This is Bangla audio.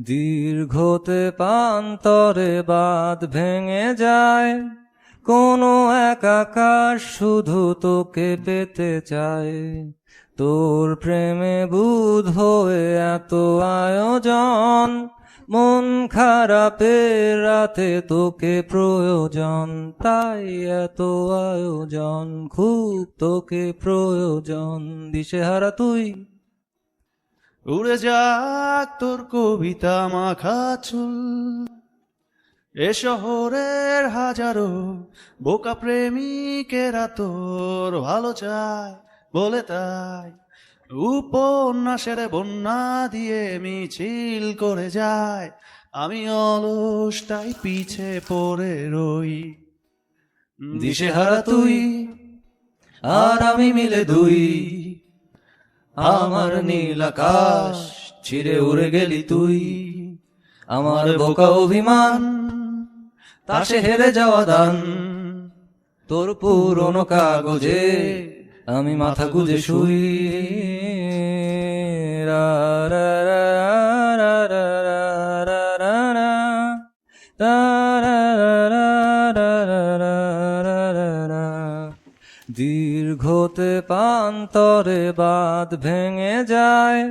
দীর্ঘতে পান্তরে বাঁধ ভেঙে যায়, কোনো এক আকাশ শুধু তোকে পেতে চায়। তোর প্রেমে বুঁদ হয়ে এত আয়োজন, মন খারাপের রাতে তোকে প্রয়োজন, তাই এত আয়োজন, খুব তোকে প্রয়োজন। দিশেহারা তুই, উড়ে যাক তোর কবিতা মাখা চুল, এ শহরের হাজারো বোকা প্রেমিকেরা তোর ভালো চায় বলে তাই উপন্যাসের বন্যা দিয়ে মিছিল করে যায়। আমি অলসটাই পিছে পড়ে রই। দিশেহারা তুই আর আমি মিলে দুই, আমার নীল আকাশ ছিঁড়ে উড়ে গেলি তুই। আমার বোকা অভিমান তাসে হেরে যাওয়া দান, তোর পুরনো কাগজে আমি মাথা গুজে শুই। রা রা রা রা রা রা রা রা রা, রা রা রা রা রা রা রা রা রা। দীর্ঘতে পান্তরে বাঁধ ভেঙে যায়।